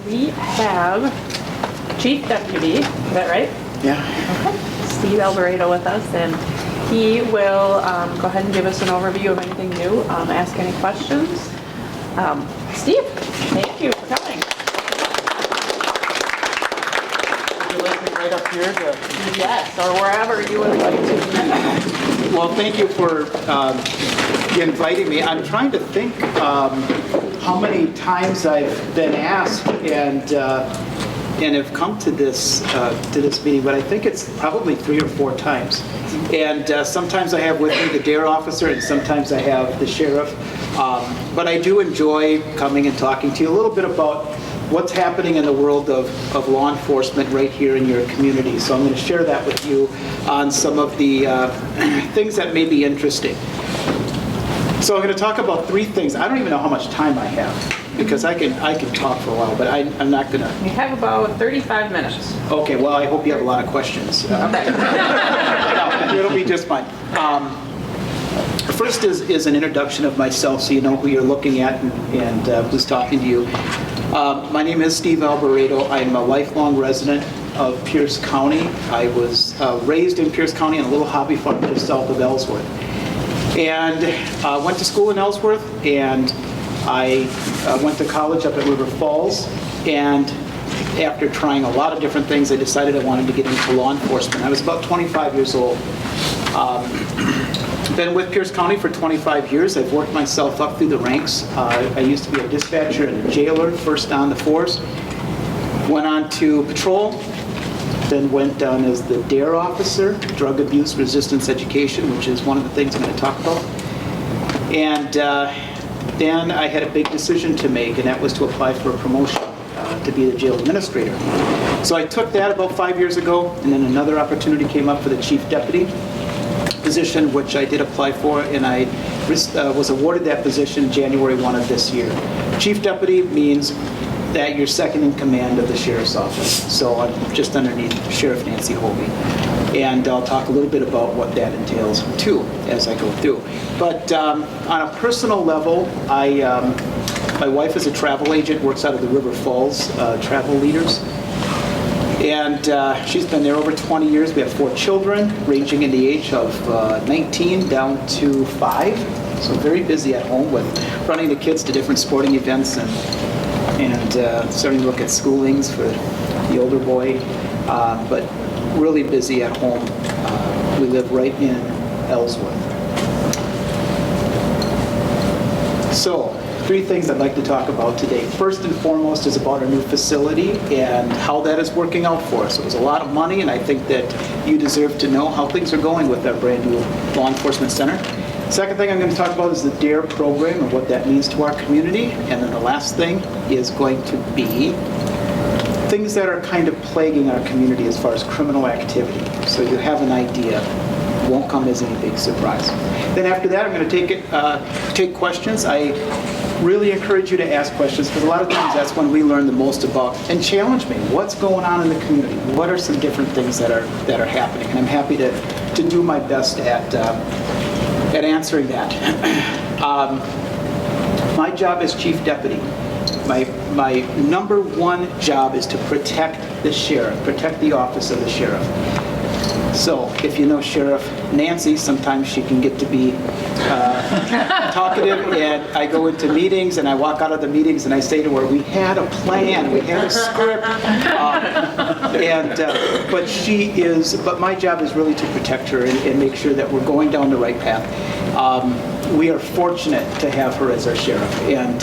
We have Chief Deputy, is that right? Yeah. Okay. Steve Albarado with us, and he will go ahead and give us an overview of anything new, ask any questions. Steve, thank you for coming. Would you like me right up here? Yes, or wherever you would like to. Well, thank you for inviting me. I'm trying to think how many times I've been asked and have come to this meeting, but I think it's probably 3 or 4 times. And sometimes I have with me the D.A.R.E officer, and sometimes I have the sheriff. But I do enjoy coming and talking to you a little bit about what's happening in the world of law enforcement right here in your community. So I'm going to share that with you on some of the things that may be interesting. So I'm going to talk about 3 things. I don't even know how much time I have, because I can talk for a while, but I'm not going to. We have about 35 minutes. Okay, well, I hope you have a lot of questions. No, it'll be just fine. First is an introduction of myself, so you know who you're looking at and who's talking to you. My name is Steve Albarado. I'm a lifelong resident of Pierce County. I was raised in Pierce County on a little hobby farm just south of Ellsworth. And went to school in Ellsworth, and I went to college up at River Falls. And after trying a lot of different things, I decided I wanted to get into law enforcement. I was about 25 years old. Been with Pierce County for 25 years. I've worked myself up through the ranks. I used to be a dispatcher and a jailer, first on the force. Went on to patrol, then went down as the D.A.R.E officer, drug abuse resistance education, which is one of the things I'm going to talk about. And then I had a big decision to make, and that was to apply for a promotion to be the jail administrator. So I took that about 5 years ago, and then another opportunity came up for the chief deputy position, which I did apply for, and I was awarded that position January 1 of this year. Chief deputy means that you're second in command of the sheriff's office. So I'm just underneath Sheriff Nancy Holby. And I'll talk a little bit about what that entails too as I go through. But on a personal level, my wife is a travel agent, works out of the River Falls Travel Leaders. And she's been there over 20 years. We have 4 children, ranging in the age of 19 down to 5. So very busy at home with running the kids to different sporting events and starting to look at schoolings for the older boy. But really busy at home. We live right in Ellsworth. So, 3 things I'd like to talk about today. First and foremost is about our new facility and how that is working out for us. It was a lot of money, and I think that you deserve to know how things are going with our brand new law enforcement center. Second thing I'm going to talk about is the D.A.R.E program and what that means to our community. And then the last thing is going to be things that are kind of plaguing our community as far as criminal activity. So you have an idea. It won't come as any big surprise. Then after that, I'm going to take questions. I really encourage you to ask questions, because a lot of times that's when we learn the most about, and challenge me, what's going on in the community? What are some different things that are happening? And I'm happy to do my best at answering that. My job as chief deputy, my number 1 job is to protect the sheriff, protect the office of the sheriff. So if you know Sheriff Nancy, sometimes she can get to be talkative, and I go into meetings and I walk out of the meetings and I say to her, we had a plan, we had a script, but my job is really to protect her and make sure that we're going down the right path. We are fortunate to have her as our sheriff, and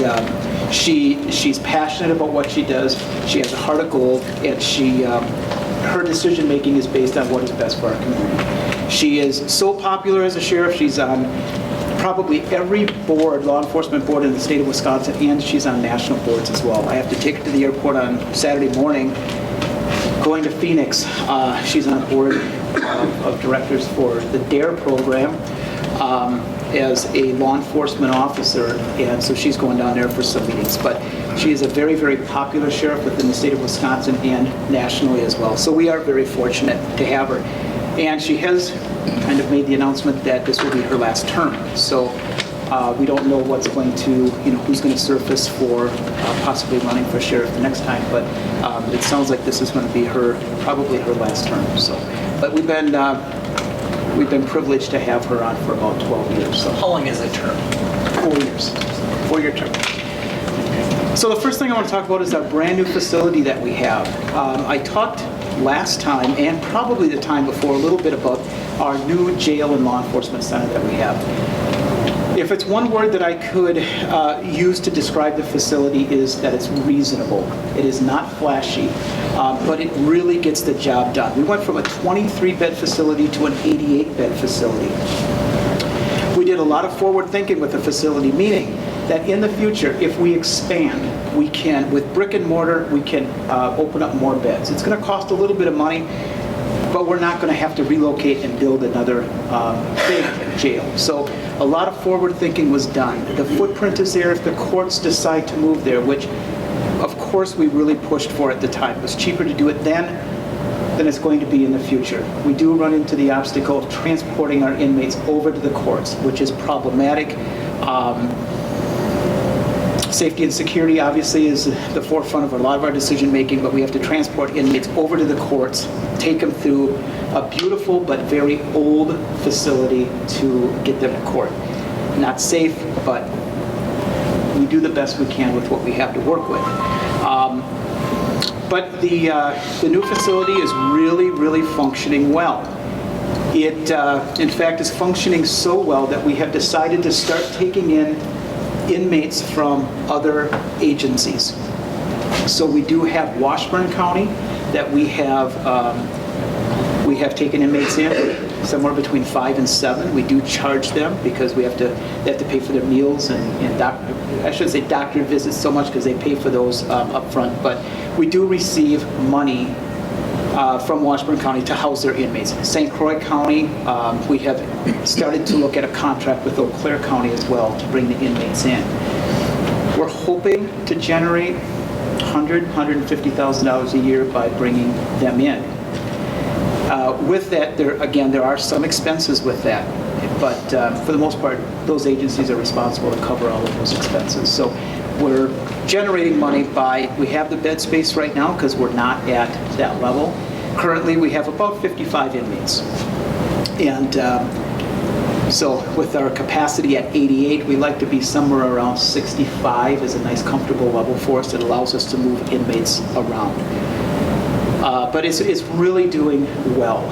she's passionate about what she does. She has a heart of gold, and her decision making is based on what is best for our community. She is so popular as a sheriff. She's on probably every law enforcement board in the state of Wisconsin, and she's on national boards as well. I have to take her to the airport on Saturday morning, going to Phoenix. She's on board of directors for the D.A.R.E program as a law enforcement officer, and so she's going down there for some meetings. But she is a very, very popular sheriff within the state of Wisconsin and nationally as well. So we are very fortunate to have her. And she has kind of made the announcement that this will be her last term. So We don't know what's going to, who's going to surface for possibly running for sheriff the next time, but it sounds like this is going to be probably her last term. So, but we've been privileged to have her on for about 12 years. So. How long is a term? 4 years. 4-year term. So the first thing I want to talk about is our brand new facility that we have. I talked last time and probably the time before a little bit about our new jail and law enforcement center that we have. If it's one word that I could use to describe the facility is that it's reasonable. It is not flashy, but it really gets the job done. We went from a 23-bed facility to an 88-bed facility. We did a lot of forward thinking with the facility, meaning that in the future, if we expand, we can, with brick and mortar, we can open up more beds. It's going to cost a little bit of money, but we're not going to have to relocate and build another big jail. So a lot of forward thinking was done. The footprint is there if the courts decide to move there, which of course we really pushed for at the time. It was cheaper to do it then than it's going to be in the future. We do run into the obstacle of transporting our inmates over to the courts, which is problematic. Safety and security obviously is the forefront of a lot of our decision making, but we have to transport inmates over to the courts, take them through a beautiful but very old facility to get them to court. Not safe, but we do the best we can with what we have to work with. But the new facility is really, really functioning well. It, in fact, is functioning so well that we have decided to start taking in inmates from other agencies. So we do have Washburn County that we have taken inmates in, somewhere between 5 and 7. We do charge them because they have to pay for their meals and I shouldn't say doctor visits so much because they pay for those up front, but we do receive money from Washburn County to house their inmates. St. Croix County, we have started to look at a contract with Eau Claire County as well to bring the inmates in. We're hoping to generate $150,000 a year by bringing them in. With that, there are some expenses with that, but for the most part, those agencies are responsible to cover all of those expenses. So we're generating money we have the bed space right now because we're not at that level. Currently, we have about 55 inmates. And so with our capacity at 88, we like to be somewhere around 65 is a nice comfortable level for us that allows us to move inmates around. But it's really doing well.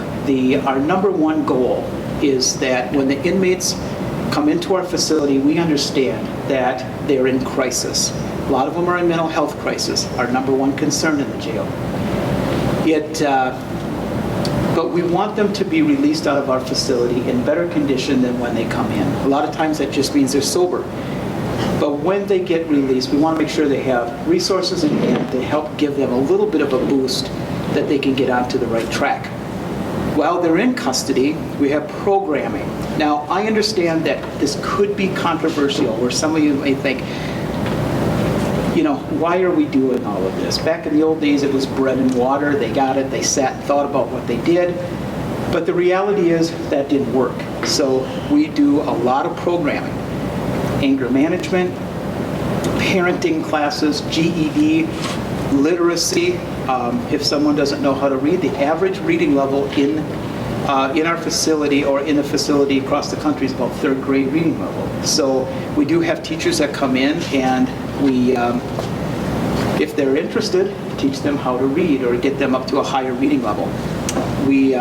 Our number one goal is that when the inmates come into our facility, we understand that they're in crisis. A lot of them are in mental health crisis, our number one concern in the jail. But we want them to be released out of our facility in better condition than when they come in. A lot of times that just means they're sober. But when they get released, we want to make sure they have resources in hand to help give them a little bit of a boost that they can get onto the right track. While they're in custody, we have programming. Now, I understand that this could be controversial, where some of you may think, why are we doing all of this? Back in the old days, it was bread and water. They got it. They sat and thought about what they did. But the reality is that didn't work. So we do a lot of programming. Anger management, parenting classes, GED, literacy. If someone doesn't know how to read, the average reading level in our facility or in the facility across the country is about 3rd grade reading level. So we do have teachers that come in and we, if they're interested, teach them how to read or get them up to a higher reading level. We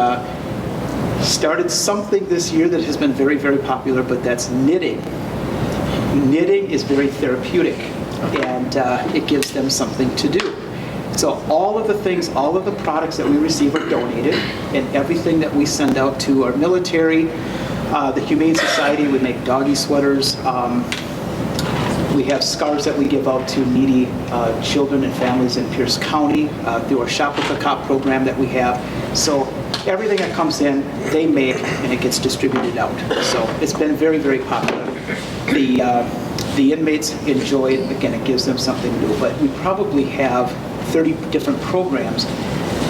started something this year that has been very, very popular, but that's knitting. Knitting is very therapeutic and it gives them something to do. So all of the things, all of the products that we receive are donated, and everything that we send out to our military, the Humane Society, we make doggy sweaters. We have scarves that we give out to needy children and families in Pierce County through our Shop with a Cop program that we have. So everything that comes in, they make, and it gets distributed out. So it's been very, very popular. The inmates enjoy it. Again, it gives them something to do. But we probably have 30 different programs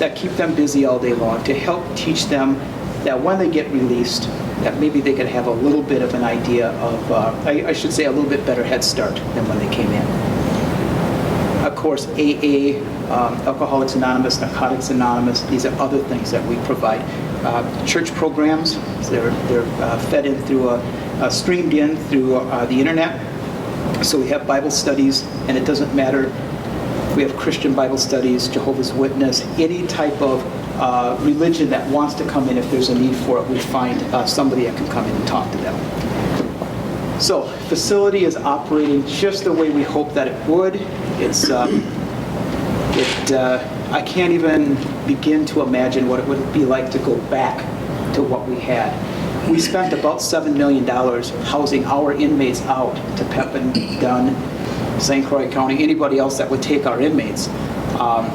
that keep them busy all day long to help teach them that when they get released, that maybe they could have a little bit of an idea of, I should say, a little bit better head start than when they came in. Of course, AA, Alcoholics Anonymous, Narcotics Anonymous, these are other things that we provide. Church programs, they're fed in through, streamed in through the internet. So we have Bible studies, and it doesn't matter if we have Christian Bible studies, Jehovah's Witness, any type of religion that wants to come in. If there's a need for it, we find somebody that can come in and talk to them. So, facility is operating just the way we hope that it would. It's, I can't even begin to imagine what it would be like to go back to what we had. We spent about $7 million housing our inmates out to Pepin, Dunn, St. Croix County, anybody else that would take our inmates.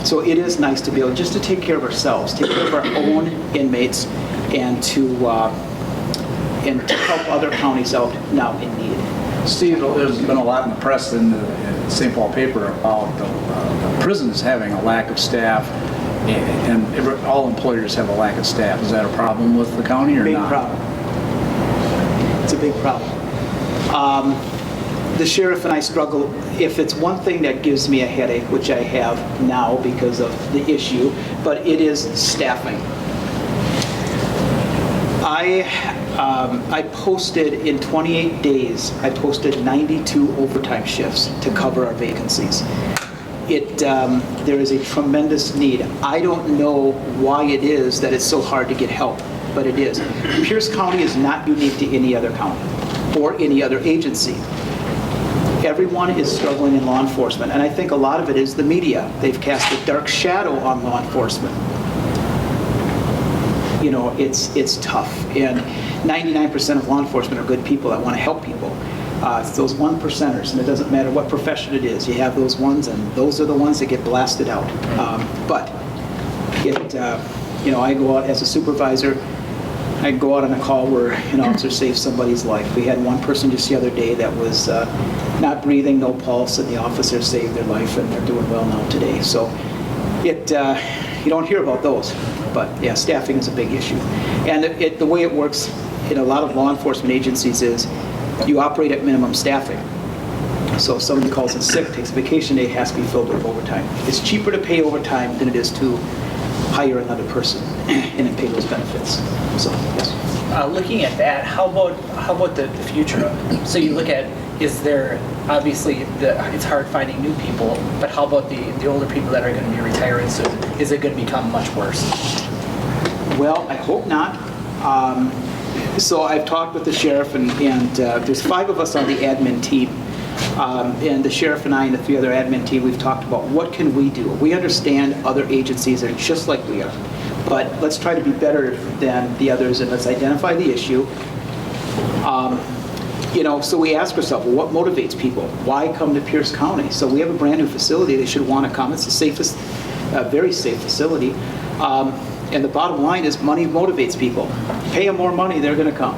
So it is nice to be able just to take care of ourselves, take care of our own inmates, and to help other counties out now in need. Steve, there's been a lot in the press in the St. Paul paper about the prisons having a lack of staff, and all employers have a lack of staff. Is that a problem with the county or Big not? problem. It's a big problem. The sheriff and I struggle. If it's one thing that gives me a headache, which I have now because of the issue, but it is staffing. I posted in 28 days, I posted 92 overtime shifts to cover our vacancies. There is a tremendous need. I don't know why it is that it's so hard to get help, but it is. Pierce County is not unique to any other county or any other agency. Everyone is struggling in law enforcement, and I think a lot of it is the media. They've cast a dark shadow on law enforcement. You know, it's tough, and 99% of law enforcement are good people that want to help people. It's those 1%ers, and it doesn't matter what profession it is. You have those ones, and those are the ones that get blasted out. But I go out as a supervisor. I go out on a call where an officer saves somebody's life. We had one person just the other day that was not breathing, no pulse, and the officer saved their life, and they're doing well now today. So you don't hear about those. But yeah, staffing is a big issue. And the way it works in a lot of law enforcement agencies is you operate at minimum staffing. So if somebody calls in sick, takes a vacation day, it has to be filled with overtime. It's cheaper to pay overtime than it is to hire another person and then pay those benefits. So, yes. Looking at that, how about the future? So you look at, is there, obviously, it's hard finding new people, but how about the older people that are going to be retiring soon? Is it going to become much worse? Well, I hope not. So I've talked with the sheriff, and there's 5 of us on the admin team. And the sheriff and I and the 3 other admin team, we've talked about what can we do. We understand other agencies are just like we are, but let's try to be better than the others, and let's identify the issue. So we ask ourselves, well, what motivates people? Why come to Pierce County? So we have a brand new facility. They should want to come. It's the safest, very safe facility. And the bottom line is money motivates people. Pay them more money, they're going to come.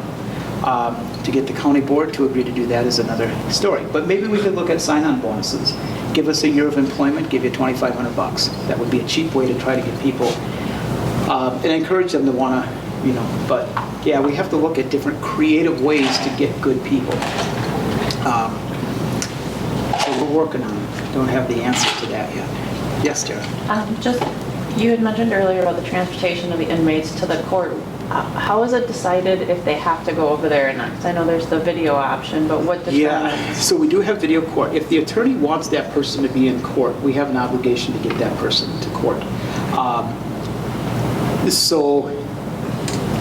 To get the county board to agree to do that is another story. But maybe we could look at sign-on bonuses. Give us a year of employment, give you $2,500. That would be a cheap way to try to get people and encourage them to want to, But yeah, we have to look at different creative ways to get good people. So we're working on it. Don't have the answer to that yet. Yes, Tara. You had mentioned earlier about the transportation of the inmates to the court. How is it decided if they have to go over there or not? Because I know there's the video option, but what determines? Yeah, so we do have video court. If the attorney wants that person to be in court, we have an obligation to get that person to court. So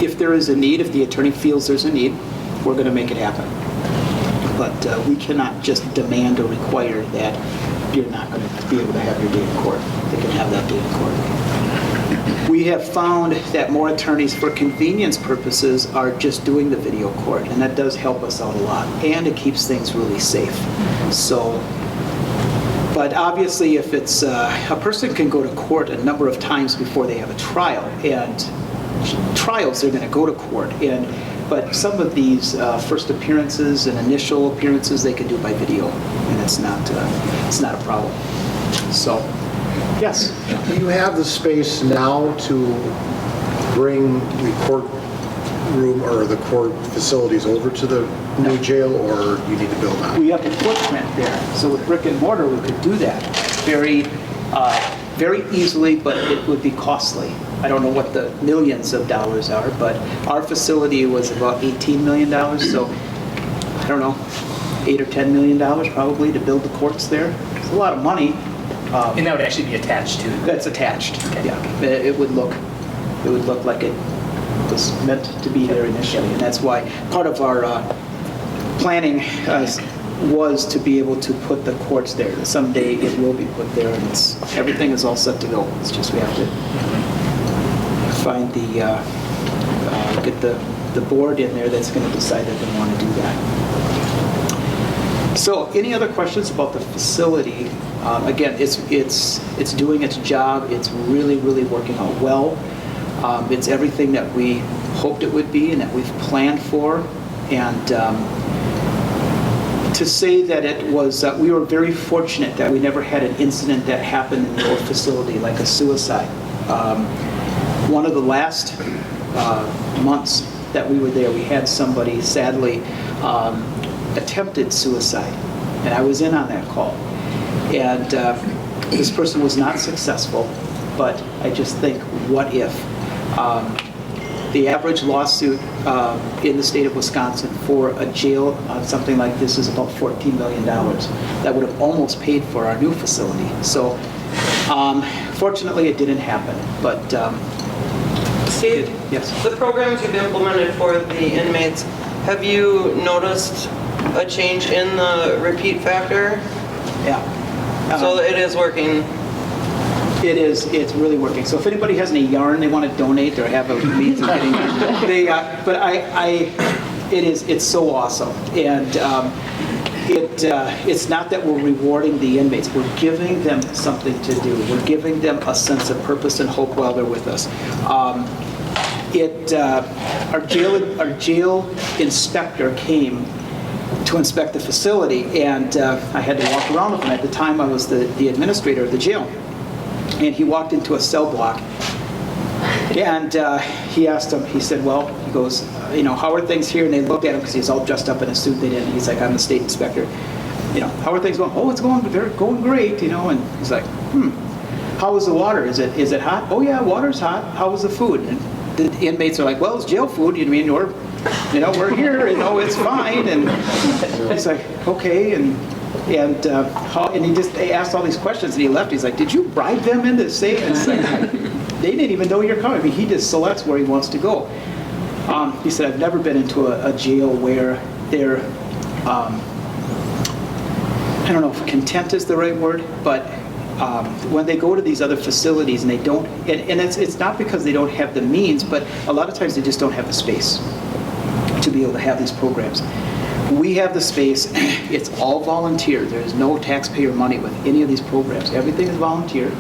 if there is a need, if the attorney feels there's a need, we're going to make it happen. But we cannot just demand or require that you're not going to be able to have your day in court. They can have that day in court. We have found that more attorneys, for convenience purposes, are just doing the video court, and that does help us out a lot, and it keeps things really safe. So, but obviously, if it's a person can go to court a number of times before they have a trial, and trials they're going to go to court, but some of these first appearances and initial appearances they can do by video, and it's not a problem. So, yes. Do you have the space now to bring room or the court facilities over to the new jail, or you need to build on? We have the footprint there, so with brick and mortar, we could do that very easily, but it would be costly. I don't know what the millions of dollars are, but our facility was about $18 million, so I don't know, $8 or $10 million probably to build the courts there. It's a lot of money. And that would actually be attached to? That's attached, Okay. yeah. It would look like it was meant to be there initially, and that's why part of our planning was to be able to put the courts there. Someday it will be put there, and everything is all set to go. It's just we have to find get the board in there that's going to decide that they want to do that. So, any other questions about the facility? Again, it's doing its job. It's really working out well. It's everything that we hoped it would be and that we've planned for. And to say that it was, we were very fortunate that we never had an incident that happened in the old facility, like a suicide. One of the last months that we were there, we had somebody sadly attempted suicide, and I was in on that call. And this person was not successful, but I just think, what if? The average lawsuit in the state of Wisconsin for a jail on something like this is about $14 million. That would have almost paid for our new facility. So fortunately, it didn't happen, but Steve, yes. the programs you've implemented for the inmates, have you noticed a change in the repeat factor? Yeah. So it is working. It's really working. So if anybody has any yarn they want to donate or have a means of getting it's so awesome. And it's not that we're rewarding the inmates. We're giving them something to do. We're giving them a sense of purpose and hope while they're with us. Our jail inspector came to inspect the facility, and I had to walk around with him. At the time, I was the administrator of the jail. And he walked into a cell block, and he asked him, he said, well, he goes, how are things here? And they looked at him because he's all dressed up in a suit. They didn't. He's like, I'm the state inspector. How are things going? Oh, it's going great, And he's like, how is the water? Is it hot? Oh yeah, water's hot. How was the food? And the inmates are like, well, it's jail food. We're here. It's fine. And he's like, okay. And he asked all these questions, and he left. He's like, did you bribe them into saying? And it's like, they didn't even know you're coming. I mean, he just selects where he wants to go. He said, I've never been into a jail where they're, I don't know if content is the right word, but when they go to these other facilities and they don't, and it's not because they don't have the means, but a lot of times they just don't have the space to be able to have these programs. We have the space. It's all volunteer. There's no taxpayer money with any of these programs. Everything is volunteer.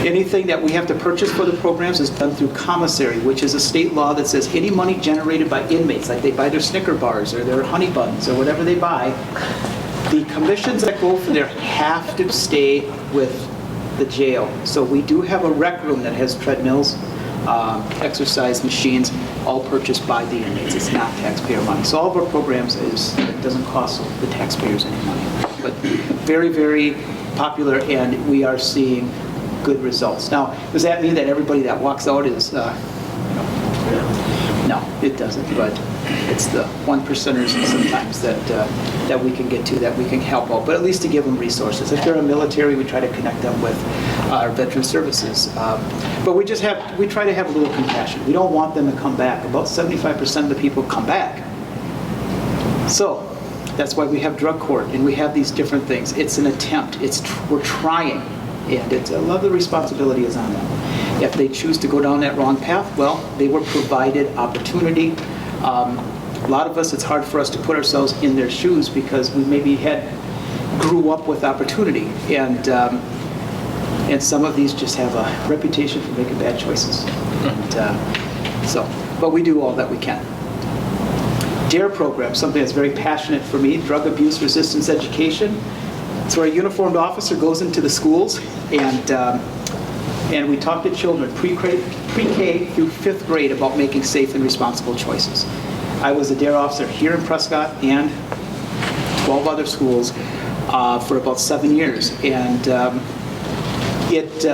Anything that we have to purchase for the programs is done through commissary, which is a state law that says any money generated by inmates, like they buy their Snicker bars or their honey buns or whatever they buy, the commissions that go for there have to stay with the jail. So we do have a rec room that has treadmills, exercise machines, all purchased by the inmates. It's not taxpayer money. So all of our programs it doesn't cost the taxpayers any money. But very popular, and we are seeing good results. Now, does that mean that everybody that walks out is, no, it doesn't, but it's the 1%ers sometimes that we can get to, that we can help out, but at least to give them resources. If they're in the military, we try to connect them with our veteran services. But we try to have a little compassion. We don't want them to come back. About 75% of the people come back. So that's why we have drug court and we have these different things. It's an attempt. We're trying. And a lot of the responsibility is on them. If they choose to go down that wrong path, well, they were provided opportunity. A lot of us, it's hard for us to put ourselves in their shoes because we maybe grew up with opportunity. And some of these just have a reputation for making bad choices. But we do all that we can. D.A.R.E program, something that's very passionate for me, drug abuse resistance education. It's where a uniformed officer goes into the schools and And we talk to children pre-K through 5th grade about making safe and responsible choices. I was a D.A.R.E officer here in Prescott and 12 other schools for about 7 years. And it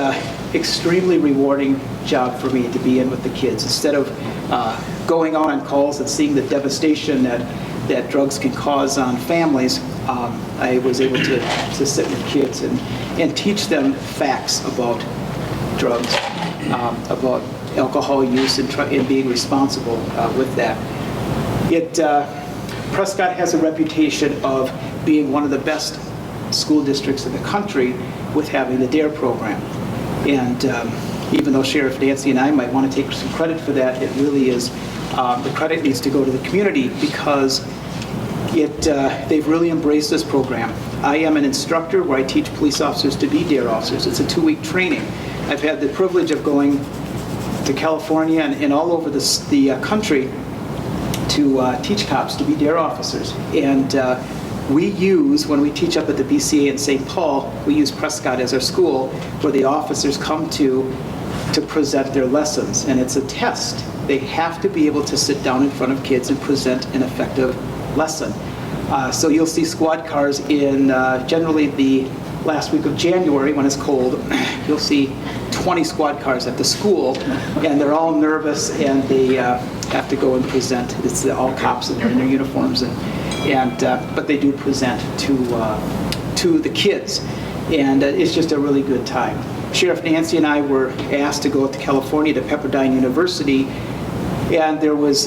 extremely rewarding job for me to be in with the kids. Instead of going out on calls and seeing the devastation that drugs can cause on families, I was able to sit with kids and teach them facts about drugs, about alcohol use and being responsible with that. Prescott has a reputation of being one of the best school districts in the country with having the D.A.R.E program. And even though Sheriff Nancy and I might want to take some credit for that, it really is, the credit needs to go to the community because they've really embraced this program. I am an instructor where I teach police officers to be D.A.R.E officers. It's a 2-week training. I've had the privilege of going to California and all over the country to teach cops to be D.A.R.E officers. And we use, when we teach up at the BCA in St. Paul, we use Prescott as our school where the officers come to present their lessons. And it's a test. They have to be able to sit down in front of kids and present an effective lesson. So you'll see squad cars in generally the last week of January when it's cold. You'll see 20 squad cars at the school, and they're all nervous, and they have to go and present. It's all cops in their uniforms, but they do present to the kids, and it's just a really good time. Sheriff Nancy and I were asked to go to California to Pepperdine University, and there was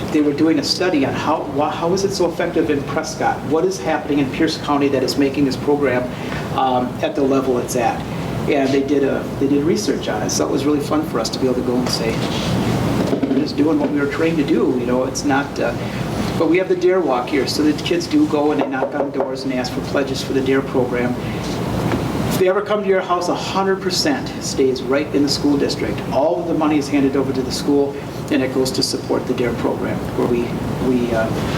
they were doing a study on how is it so effective in Prescott? What is happening in Pierce County that is making this program at the level it's at? And they did research on it, so it was really fun for us to be able to go and say, we're just doing what we were trained to do. You know, it's not. But we have the D.A.R.E walk here, so the kids do go and they knock on doors and ask for pledges for the D.A.R.E program. If they ever come to your house, 100% stays right in the school district. All of the money is handed over to the school, and it goes to support the D.A.R.E program, where we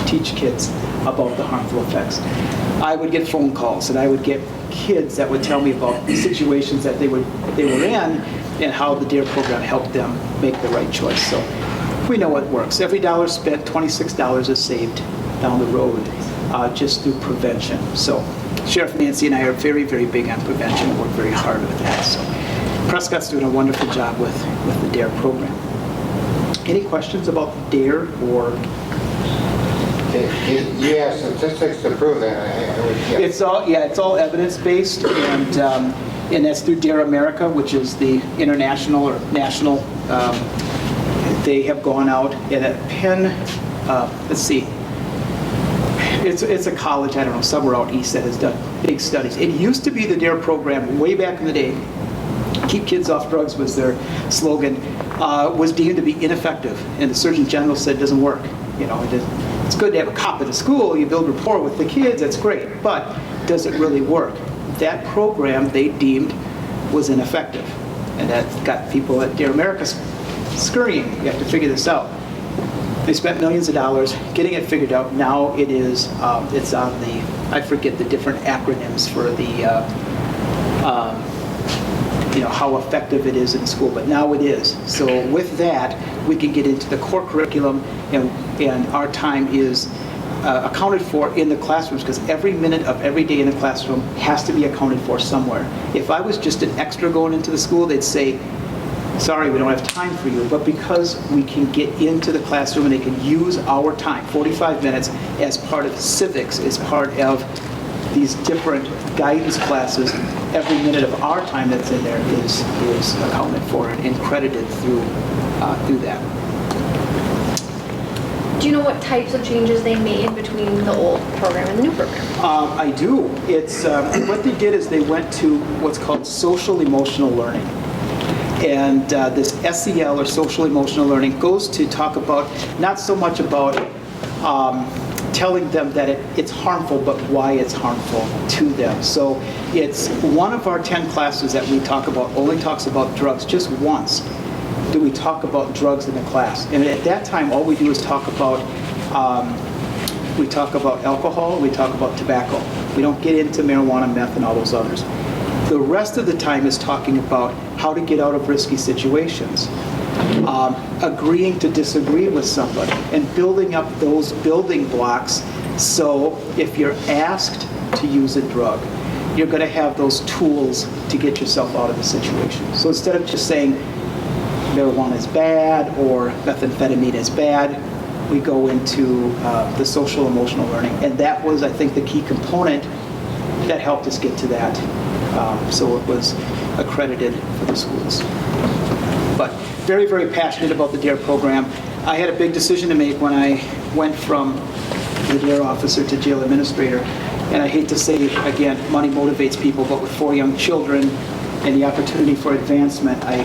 teach kids about the harmful effects. I would get phone calls, and I would get kids that would tell me about situations that they were in and how the D.A.R.E program helped them make the right choice. So we know it works. Every dollar spent, $26 is saved down the road just through prevention. So Sheriff Nancy and I are very, very big on prevention and work very hard with that. So Prescott's doing a wonderful job with the D.A.R.E program. Any questions about D.A.R.E or? You have statistics to prove that. It's all evidence-based, and that's through D.A.R.E America, which is the international or national. They have gone out and at Penn, let's see, it's a college, I don't know, somewhere out east that has done big studies. It used to be the D.A.R.E program way back in the day. Keep kids off drugs was their slogan, was deemed to be ineffective, and the Surgeon General said it doesn't work. You know, it's good to have a cop at the school, you build rapport with the kids, that's great, but does it really work? That program they deemed was ineffective, and that got people at D.A.R.E America scurrying. You have to figure this out. They spent millions of dollars getting it figured out. Now it is, it's on the, I forget the different acronyms for the, how effective it is in school, but now it is. So with that, we can get into the core curriculum, and our time is accounted for in the classrooms, because every minute of every day in the classroom has to be accounted for somewhere. If I was just an extra going into the school, they'd say, sorry, we don't have time for you. But because we can get into the classroom and they can use our time, 45 minutes, as part of civics, as part of these different guidance classes, every minute of our time that's in there is accounted for and credited through that. Do you know what types of changes they made between the old program and the new program? I do. It's what they did is they went to what's called social emotional learning. And this SEL, or social emotional learning, goes to talk about not so much about telling them that it's harmful, but why it's harmful to them. So it's one of our 10 classes that we talk about only talks about drugs. Just once do we talk about drugs in the class. And at that time, all we do is talk about alcohol, we talk about tobacco. We don't get into marijuana, meth, and all those others. The rest of the time is talking about how to get out of risky situations, agreeing to disagree with somebody, and building up those building blocks so if you're asked to use a drug, you're going to have those tools to get yourself out of the situation. So instead of just saying marijuana is bad or methamphetamine is bad, we go into the social emotional learning. And that was, I think, the key component that helped us get to that. So it was accredited for the schools. But very, very passionate about the D.A.R.E program. I had a big decision to make when I went from the D.A.R.E officer to jail administrator. And I hate to say, again, money motivates people, but with 4 young children and the opportunity for advancement, I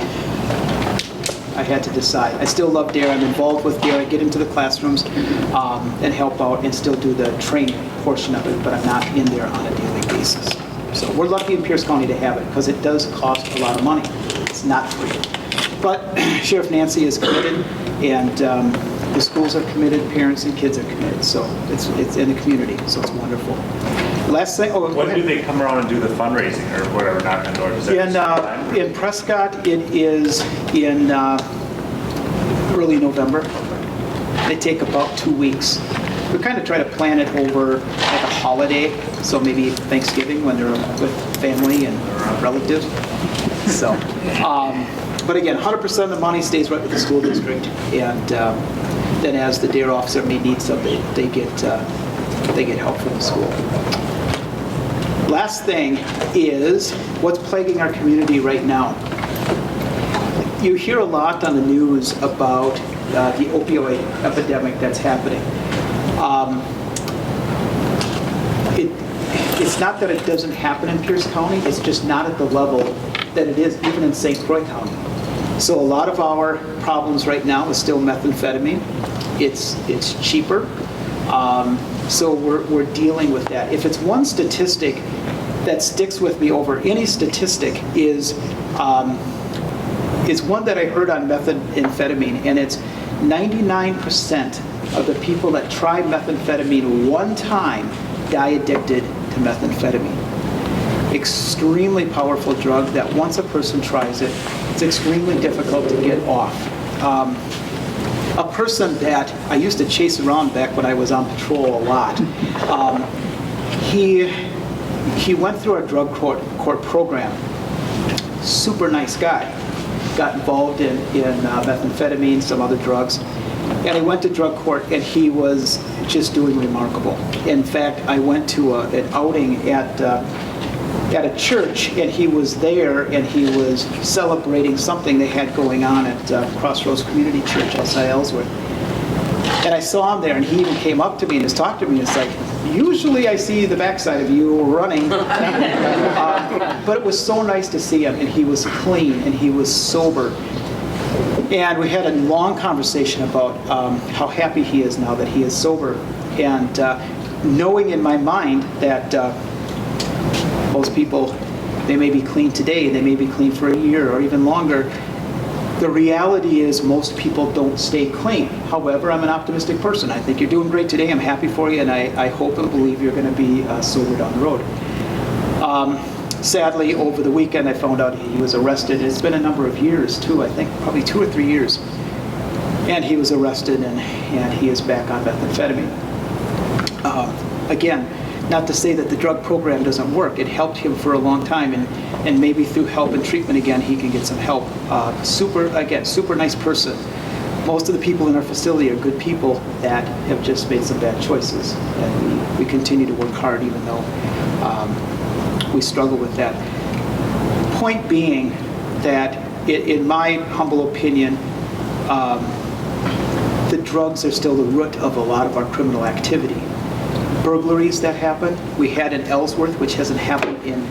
had to decide. I still love D.A.R.E. I'm involved with D.A.R.E. I get into the classrooms and help out and still do the training portion of it, but I'm not in there on a daily basis. So we're lucky in Pierce County to have it because it does cost a lot of money. It's not free. But Sheriff Nancy is committed, and the schools are committed, parents and kids are committed. So it's in the community, so it's wonderful. Last thing. Oh, when do they come around and do the fundraising or whatever, knock on doors? In Prescott, it is in early November. They take about 2 weeks. We kind of try to plan it over like a holiday, so maybe Thanksgiving when they're with family and relatives. So, but again, 100% of the money stays right with the school district, and then as the D.A.R.E officer may need something, they get help from the school. Last thing is what's plaguing our community right now. You hear a lot on the news about the opioid epidemic that's happening. It's not that it doesn't happen in Pierce County, it's just not at the level that it is even in St. Croix County. So a lot of our problems right now is still methamphetamine. It's cheaper. So we're dealing with that. If it's one statistic that sticks with me over any statistic is one that I heard on methamphetamine, and it's 99% of the people that try methamphetamine one time die addicted to methamphetamine. Extremely powerful drug that once a person tries it, it's extremely difficult to get off. A person that I used to chase around back when I was on patrol a lot, he went through our drug court program. Super nice guy. Got involved in methamphetamine, some other drugs. And he went to drug court, and he was just doing remarkable. In fact, I went to an outing at a church, and he was there, and he was celebrating something they had going on at Crossroads Community Church outside Ellsworth. And I saw him there, and he even came up to me and just talked to me. It's like, usually I see the backside of you running. But it was so nice to see him, and he was clean, and he was sober. And we had a long conversation about how happy he is now that he is sober. And knowing in my mind that most people, they may be clean today, they may be clean for a year or even longer. The reality is most people don't stay clean. However, I'm an optimistic person. I think you're doing great today. I'm happy for you, and I hope and believe you're going to be sober down the road. Sadly, over the weekend, I found out he was arrested. It's been a number of years, too. I think probably 2 or 3 years. And he was arrested, and he is back on methamphetamine. Again, not to say that the drug program doesn't work. It helped him for a long time, and maybe through help and treatment again, he can get some help. Super nice person. Most of the people in our facility are good people that have just made some bad choices. And we continue to work hard even though we struggle with that. Point being that, in my humble opinion, the drugs are still the root of a lot of our criminal activity. Burglaries that happen, we had in Ellsworth, which hasn't happened in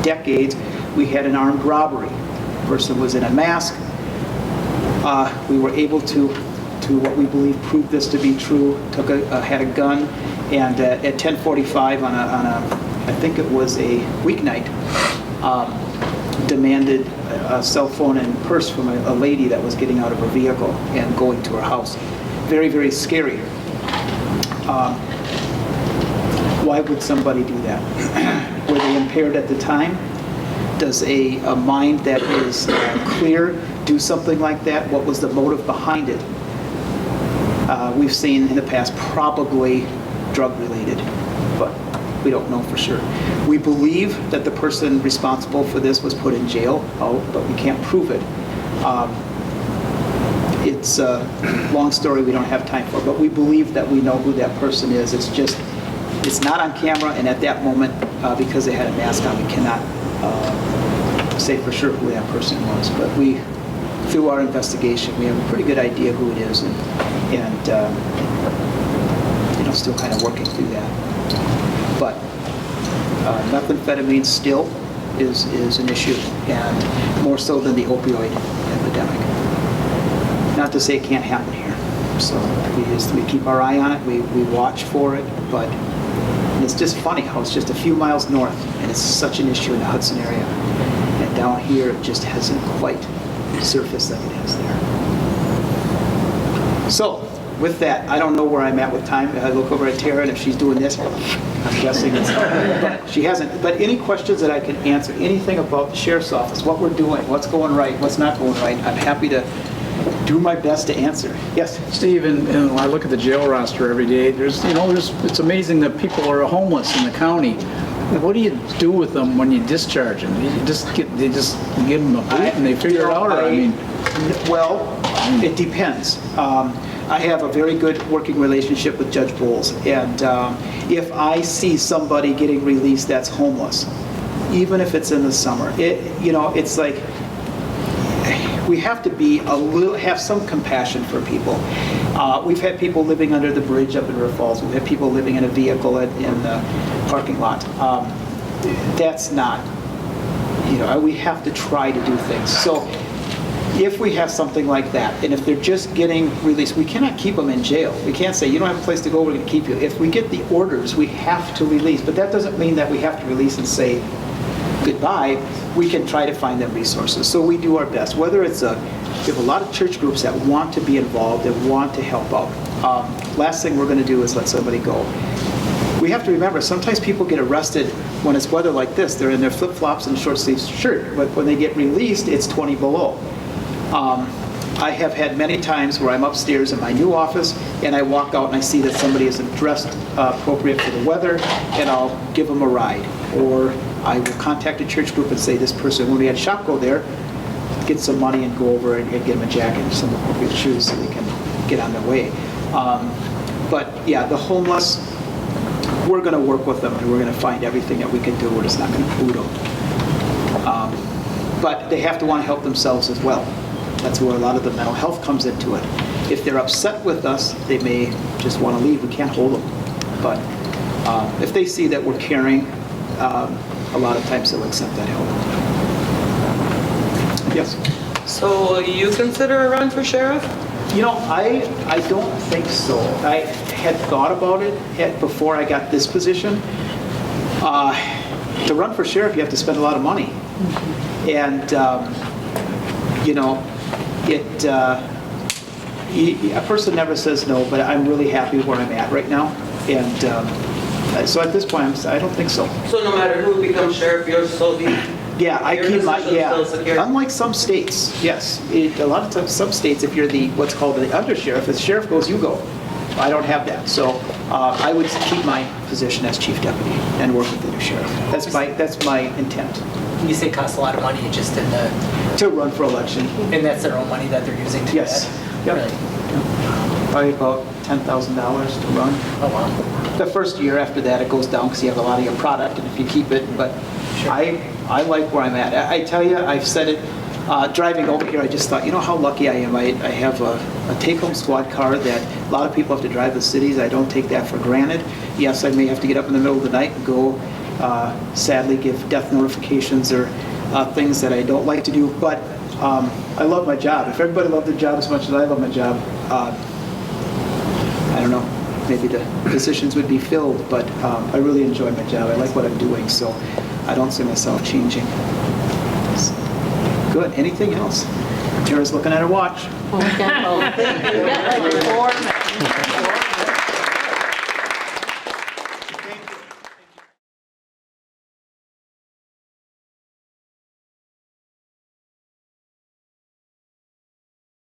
decades. We had an armed robbery. The person was in a mask. We were able to what we believe proved this to be true. Had a gun, and at 10:45 on I think it was a weeknight, demanded a cell phone and purse from a lady that was getting out of her vehicle and going to her house. Very, very scary. Why would somebody do that? Were they impaired at the time? Does a mind that is clear do something like that? What was the motive behind it? We've seen in the past probably drug-related, but we don't know for sure. We believe that the person responsible for this was put in jail, but we can't prove it. It's a long story we don't have time for, but we believe that we know who that person is. It's not on camera, and at that moment, because they had a mask on, we cannot say for sure who that person was. But through our investigation, we have a pretty good idea who it is, and still kind of working through that. But methamphetamine still is an issue, and more so than the opioid epidemic. Not to say it can't happen here. So we keep our eye on it, we watch for it, but it's just funny how it's just a few miles north, and it's such an issue in the Hudson area. And down here, it just hasn't quite surfaced like it has there. So, with that, I don't know where I'm at with time. I look over at Tara, and if she's doing this, I'm guessing it's but she hasn't. But any questions that I can answer, anything about the Sheriff's Office, what we're doing, what's going right, what's not going right, I'm happy to do my best to answer. Yes? Steve, and I look at the jail roster every day. It's amazing that people are homeless in the county. What do you do with them when you discharge them? They just give them a boot and they figure it out? Well, it depends. I have a very good working relationship with Judge Bowles, and if I see somebody getting released that's homeless, even if it's in the summer, it's like we have to have some compassion for people. We've had people living under the bridge up in River Falls. We've had people living in a vehicle in the parking lot. That's not, we have to try to do things. So if we have something like that, and if they're just getting released, we cannot keep them in jail. We can't say, you don't have a place to go, we're going to keep you. If we get the orders, we have to release. But that doesn't mean that we have to release and say goodbye. We can try to find them resources. So we do our best. Whether it's we have a lot of church groups that want to be involved, that want to help out. Last thing we're going to do is let somebody go. We have to remember, sometimes people get arrested when it's weather like this. They're in their flip-flops and a short-sleeve shirt. But when they get released, it's 20 below. I have had many times where I'm upstairs in my new office and I walk out and I see that somebody isn't dressed appropriate for the weather, and I'll give them a ride. Or I will contact a church group and say, this person, when we had shop go there, get some money and go over and get them a jacket and some appropriate shoes so they can get on their way. But yeah, the homeless, we're going to work with them and we're going to find everything that we can do. We're just not going to boot them. But they have to want to help themselves as well. That's where a lot of the mental health comes into it. If they're upset with us, they may just want to leave. We can't hold them. But if they see that we're caring, a lot of times they'll accept that help. Yes? So you consider a run for sheriff? I don't think so. I had thought about it before I got this position. To run for sheriff, you have to spend a lot of money. And, a person never says no, but I'm really happy where I'm at right now. And so at this point, I don't think so. So no matter who becomes sheriff, you'll still be... Yeah, I keep my, still secure? Unlike some states, yes. A lot of times, some states, if you're what's called the undersheriff, if the sheriff goes, you go. I don't have that. So I would keep my position as chief deputy and work with the new sheriff. That's my intent. You say it costs a lot of money just in the... To run for election. And that's their own money that they're using to do Yes. that? Yep. Really? Probably about $10,000 to run. Oh, wow. The first year after that, it goes down because you have a lot of your product, and if you keep it, but Sure. I like where I'm at. I tell you, I've said it, driving over here, I just thought, how lucky I am. I have a take-home squad car that a lot of people have to drive the cities. I don't take that for granted. Yes, I may have to get up in the middle of the night and go, sadly, give death notifications or things that I don't like to do, but I love my job. If everybody loved their job as much as I love my job, I don't know, maybe the positions would be filled, but I really enjoy my job. I like what I'm doing, so I don't see myself changing. Good. Anything else? Tara's looking at her watch. We got like 4 minutes.